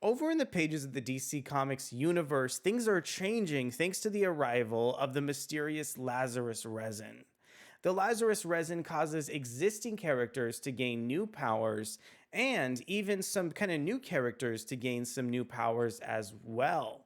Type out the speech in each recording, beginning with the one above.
Over in the pages of the DC Comics universe, things are changing thanks to the arrival of the mysterious Lazarus resin. The Lazarus resin causes existing characters to gain new powers, and even some kind of new characters to gain some new powers as well.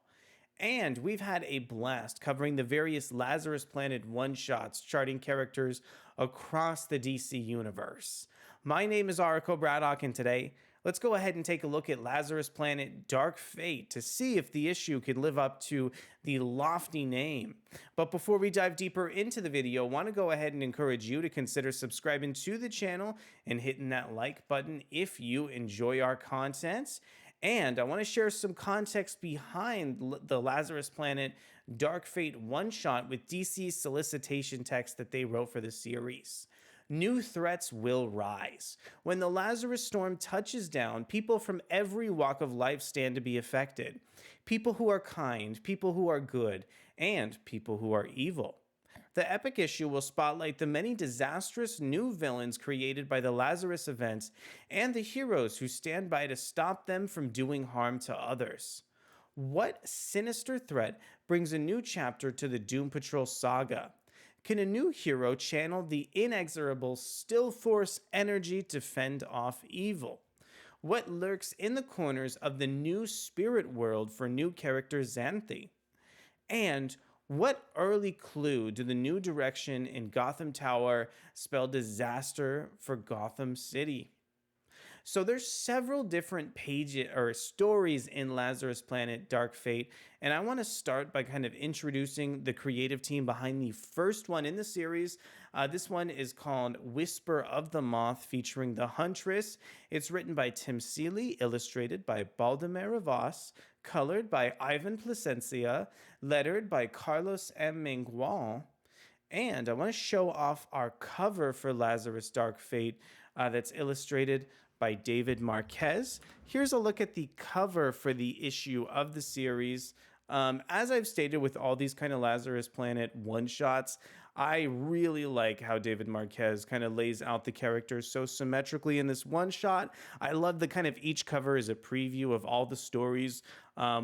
And we've had a blast covering the various Lazarus Planet one-shots charting characters across the DC universe. My name is Arko Braddock, and today, let's go ahead and take a look at Lazarus Planet Dark Fate to see if the issue can live up to the lofty name. But before we dive deeper into the video, I want to go ahead and encourage you to consider subscribing to the channel and hitting that like button if you enjoy our content. And I want to share some context behind the Lazarus Planet Dark Fate one-shot with DC's solicitation text that they wrote for the series. New threats will rise. When the Lazarus storm touches down, people from every walk of life stand to be affected. People who are kind, people who are good, and people who are evil. The epic issue will spotlight the many disastrous new villains created by the Lazarus events and the heroes who stand by to stop them from doing harm to others. What sinister threat brings a new chapter to the Doom Patrol saga? Can a new hero channel the inexorable still force energy to fend off evil? What lurks in the corners of the new spirit world for new character Xanthe? And what early clue do the new direction in Gotham Tower spell disaster for Gotham City? So there's several different pages or stories in Lazarus Planet Dark Fate, and I want to start by kind of introducing the creative team behind the first one in the series. This one is called Whisper of the Moth, featuring the Huntress. It's written by Tim Seeley, illustrated by Baldemar Rivas, colored by Ivan Plascencia, lettered by Carlos M. Mangual. And I want to show off our cover for Lazarus Dark Fate that's illustrated by David Marquez. Here's a look at the cover for the issue of the series. As I've stated with all these kind of Lazarus Planet one-shots, I really like how David Marquez kind of lays out the characters so symmetrically in this one-shot. I love the kind of each cover is a preview of all the stories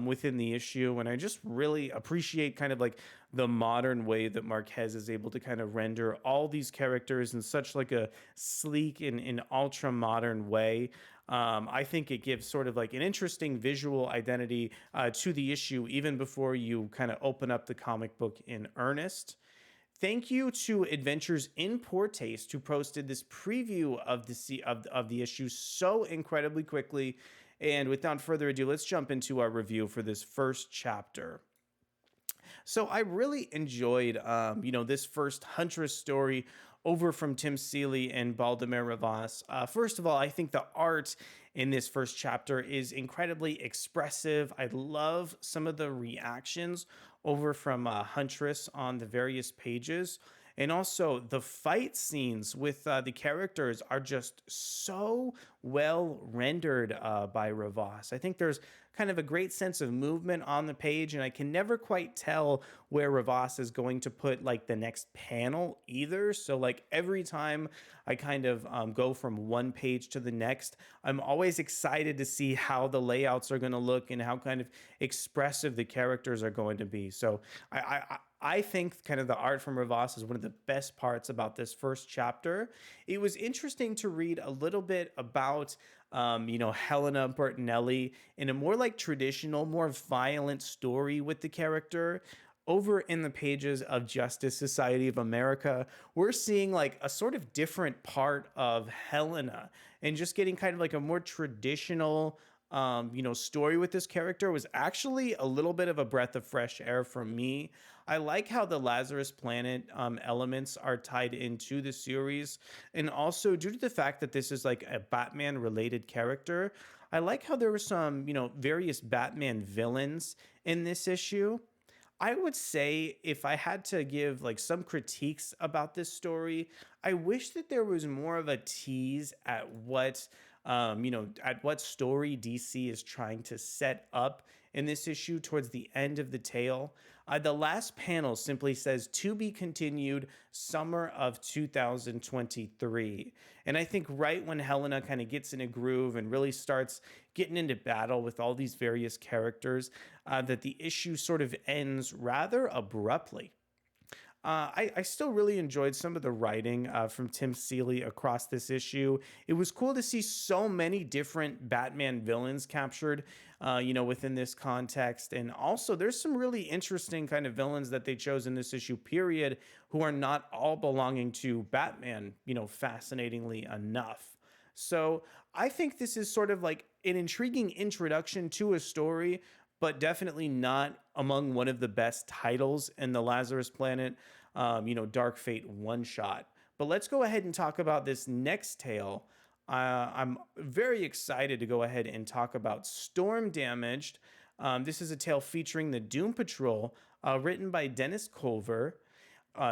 within the issue, and I just really appreciate kind of like the modern way that Marquez is able to kind of render all these characters in such like a sleek and ultra-modern way. I think it gives sort of like an interesting visual identity to the issue even before you kind of open up the comic book in earnest. Thank you to Adventures in Poor Taste, who posted this preview of the issue so incredibly quickly. And without further ado, let's jump into our review for this first chapter. So I really enjoyed, this first Huntress story over from Tim Seeley and Baldemar Rivas. First of all, I think the art in this first chapter is incredibly expressive. I love some of the reactions over from Huntress on the various pages. And also, the fight scenes with the characters are just so well rendered by Rivas. I think there's kind of a great sense of movement on the page, and I can never quite tell where Rivas is going to put like the next panel either. So like every time I kind of go from one page to the next, I'm always excited to see how the layouts are going to look and how kind of expressive the characters are going to be. So I think kind of the art from Rivas is one of the best parts about this first chapter. It was interesting to read a little bit about, Helena Bertinelli in a more like traditional, more violent story with the character. Over in the pages of Justice Society of America, we're seeing like a sort of different part of Helena and just getting kind of like a more traditional story with this character was actually a little bit of a breath of fresh air for me. I like how the Lazarus Planet elements are tied into the series, and also due to the fact that this is like a Batman related character, I like how there were some, various Batman villains in this issue. I would say if I had to give like some critiques about this story, I wish that there was more of a tease at what story DC is trying to set up in this issue towards the end of the tale. The last panel simply says, "To be continued, summer of 2023." And I think right when Helena kind of gets in a groove and really starts getting into battle with all these various characters, that the issue sort of ends rather abruptly. I still really enjoyed some of the writing from Tim Seeley across this issue. It was cool to see so many different Batman villains captured, within this context. And also, there's some really interesting kind of villains that they chose in this issue, period, who are not all belonging to Batman, fascinatingly enough. So I think this is sort of like an intriguing introduction to a story, but definitely not among one of the best titles in the Lazarus Planet, Dark Fate one shot. But let's go ahead and talk about this next tale. I'm very excited to go ahead and talk about Storm Damaged. This is a tale featuring the Doom Patrol, written by Dennis Culver,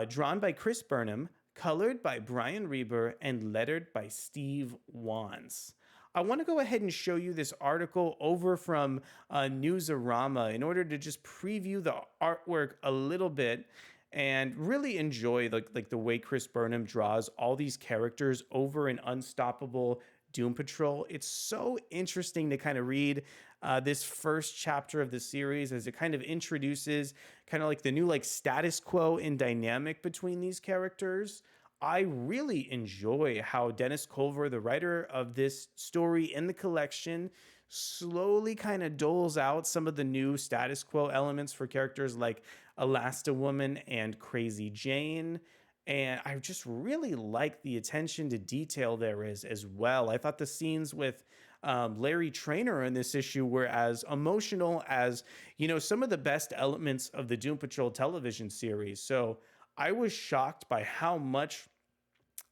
drawn by Chris Burnham, colored by Brian Reber, and lettered by Steve Wands. I want to go ahead and show you this article over from Newsarama in order to just preview the artwork a little bit and really enjoy like the way Chris Burnham draws all these characters over in Unstoppable Doom Patrol. It's so interesting to kind of read this first chapter of the series as it kind of introduces kind of like the new like status quo and dynamic between these characters. I really enjoy how Dennis Culver, the writer of this story in the collection, slowly kind of doles out some of the new status quo elements for characters like Elasti-Woman and Crazy Jane. And I just really like the attention to detail there is as well. I thought the scenes with Larry Trainer in this issue were as emotional as, some of the best elements of the Doom Patrol television series. So I was shocked by how much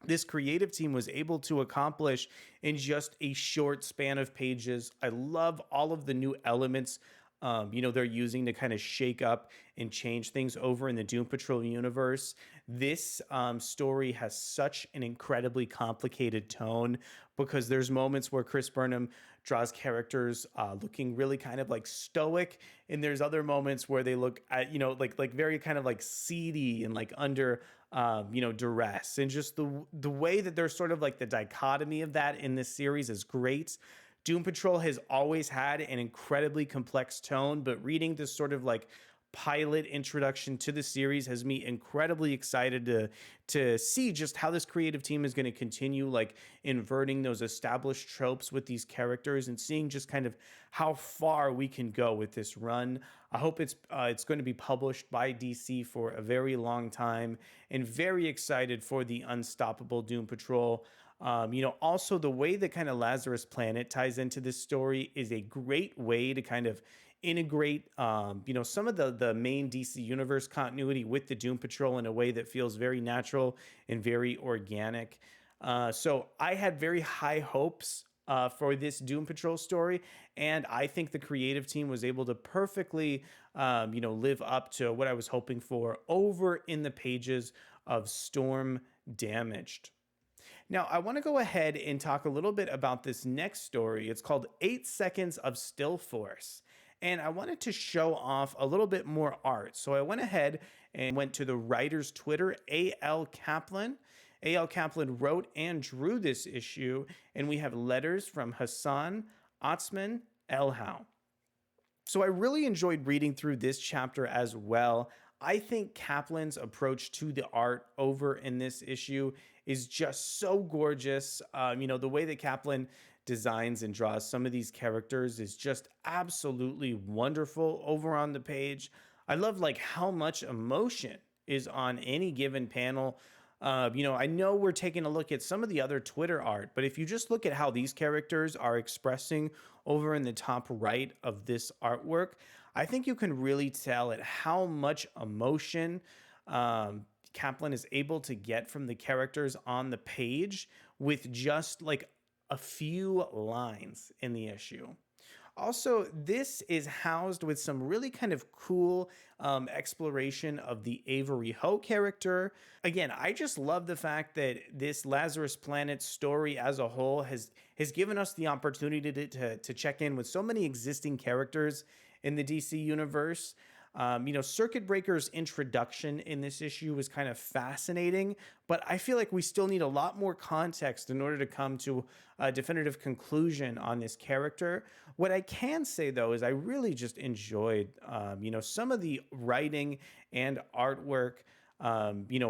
this creative team was able to accomplish in just a short span of pages. I love all of the new elements, they're using to kind of shake up and change things over in the Doom Patrol universe. This story has such an incredibly complicated tone because there's moments where Chris Burnham draws characters looking really kind of like stoic, and there's other moments where they look at like very kind of like seedy and like under duress. And just the way that there's sort of like the dichotomy of that in this series is great. Doom Patrol has always had an incredibly complex tone, but reading this sort of like pilot introduction to the series has me incredibly excited to see just how this creative team is going to continue like inverting those established tropes with these characters and seeing just kind of how far we can go with this run. I hope it's going to be published by DC for a very long time, and very excited for the Unstoppable Doom Patrol. Also the way that kind of Lazarus Planet ties into this story is a great way to kind of integrate, some of the main DC Universe continuity with the Doom Patrol in a way that feels very natural and very organic. So I had very high hopes for this Doom Patrol story, and I think the creative team was able to perfectly, live up to what I was hoping for over in the pages of Storm Damaged. Now, I want to go ahead and talk a little bit about this next story. It's called 8 Seconds of Still Force. And I wanted to show off a little bit more art. So I went ahead and went to the writer's Twitter, A.L. Kaplan. A.L. Kaplan wrote and drew this issue, and we have letters from Hassan, Otsmane-Elhaou. So I really enjoyed reading through this chapter as well. I think Kaplan's approach to the art over in this issue is just so gorgeous. The way that Kaplan designs and draws some of these characters is just absolutely wonderful over on the page. I love like how much emotion is on any given panel. I know we're taking a look at some of the other Twitter art, but if you just look at how these characters are expressing over in the top right of this artwork, I think you can really tell at how much emotion Kaplan is able to get from the characters on the page with just like a few lines in the issue. Also, this is housed with some really kind of cool exploration of the Avery Ho character. Again, I just love the fact that this Lazarus Planet story as a whole has given us the opportunity to check in with so many existing characters in the DC universe. Circuit Breaker's introduction in this issue was kind of fascinating, but I feel like we still need a lot more context in order to come to a definitive conclusion on this character. What I can say, though, is I really just enjoyed, some of the writing and artwork,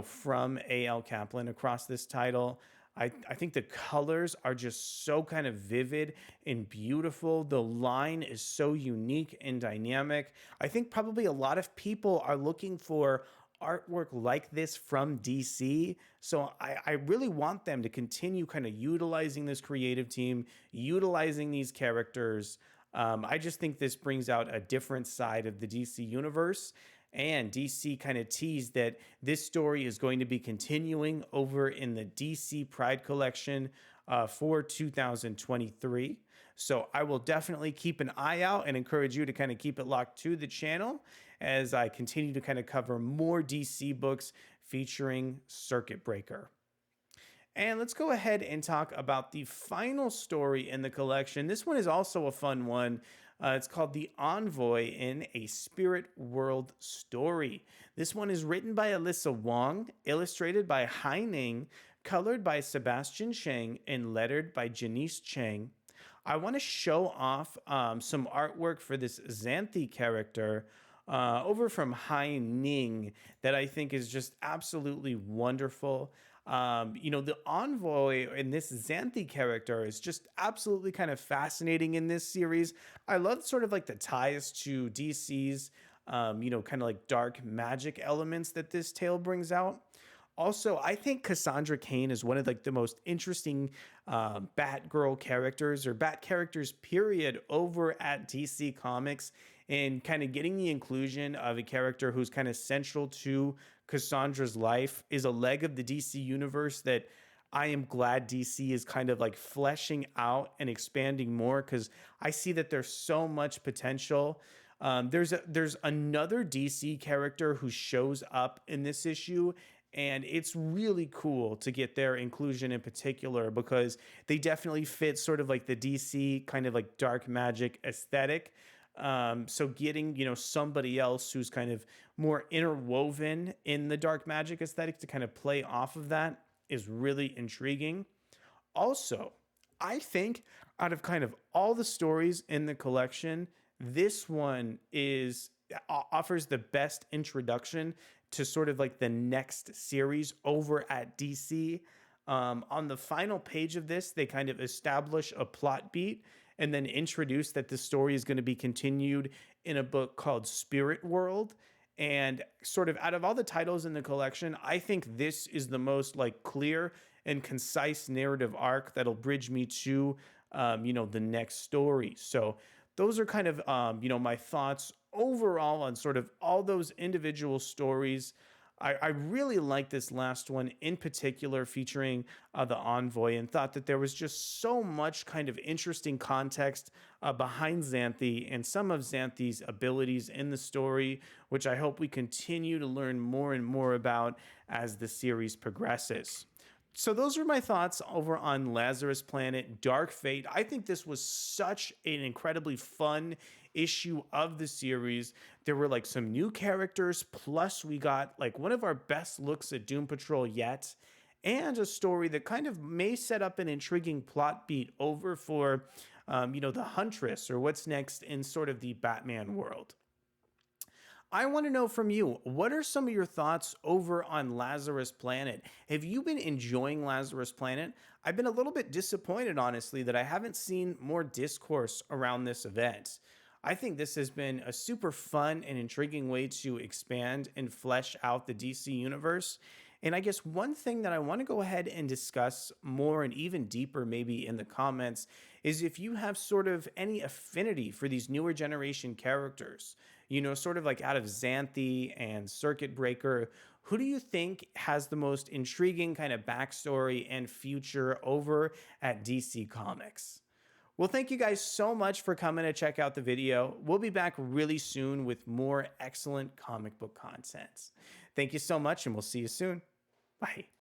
from A.L. Kaplan across this title. I think the colors are just so kind of vivid and beautiful. The line is so unique and dynamic. I think probably a lot of people are looking for artwork like this from DC. So I really want them to continue kind of utilizing this creative team, utilizing these characters. I just think this brings out a different side of the DC universe. And DC kind of teased that this story is going to be continuing over in the DC Pride collection for 2023. So I will definitely keep an eye out and encourage you to kind of keep it locked to the channel as I continue to kind of cover more DC books featuring Circuit Breaker. And let's go ahead and talk about the final story in the collection. This one is also a fun one. It's called The Envoy in a Spirit World Story. This one is written by Alyssa Wong, illustrated by Haining, colored by Sebastian Cheng, and lettered by Janice Cheng. I want to show off some artwork for this Xanthe character over from Haining that I think is just absolutely wonderful. The Envoy in this Xanthe character is just absolutely kind of fascinating in this series. I love sort of like the ties to DC's, kind of like dark magic elements that this tale brings out. Also, I think Cassandra Cain is one of like the most interesting Batgirl characters or Bat characters, period, over at DC Comics, and kind of getting the inclusion of a character who's kind of central to Cassandra's life is a leg of the DC universe that I am glad DC is kind of like fleshing out and expanding more, because I see that there's so much potential. There's another DC character who shows up in this issue, and it's really cool to get their inclusion in particular because they definitely fit sort of like the DC kind of like dark magic aesthetic. So getting, somebody else who's kind of more interwoven in the dark magic aesthetic to kind of play off of that is really intriguing. Also, I think out of kind of all the stories in the collection, this one offers the best introduction to sort of like the next series over at DC. On the final page of this, they kind of establish a plot beat and then introduce that the story is going to be continued in a book called Spirit World. And sort of out of all the titles in the collection, I think this is the most like clear and concise narrative arc that'll bridge me to, the next story. So those are kind of, my thoughts overall on sort of all those individual stories. I really like this last one in particular featuring the Envoy, and thought that there was just so much kind of interesting context behind Xanthe and some of Xanthe's abilities in the story, which I hope we continue to learn more and more about as the series progresses. So those are my thoughts over on Lazarus Planet Dark Fate. I think this was such an incredibly fun issue of the series. There were like some new characters, plus we got like one of our best looks at Doom Patrol yet, and a story that kind of may set up an intriguing plot beat over for, the Huntress, or what's next in sort of the Batman world. I want to know from you, what are some of your thoughts over on Lazarus Planet? Have you been enjoying Lazarus Planet? I've been a little bit disappointed, honestly, that I haven't seen more discourse around this event. I think this has been a super fun and intriguing way to expand and flesh out the DC universe. And I guess one thing that I want to go ahead and discuss more and even deeper maybe in the comments is if you have sort of any affinity for these newer generation characters, sort of like out of Xanthe and Circuit Breaker, who do you think has the most intriguing kind of backstory and future over at DC Comics? Well, thank you guys so much for coming to check out the video. We'll be back really soon with more excellent comic book content. Thank you so much, and we'll see you soon. Bye.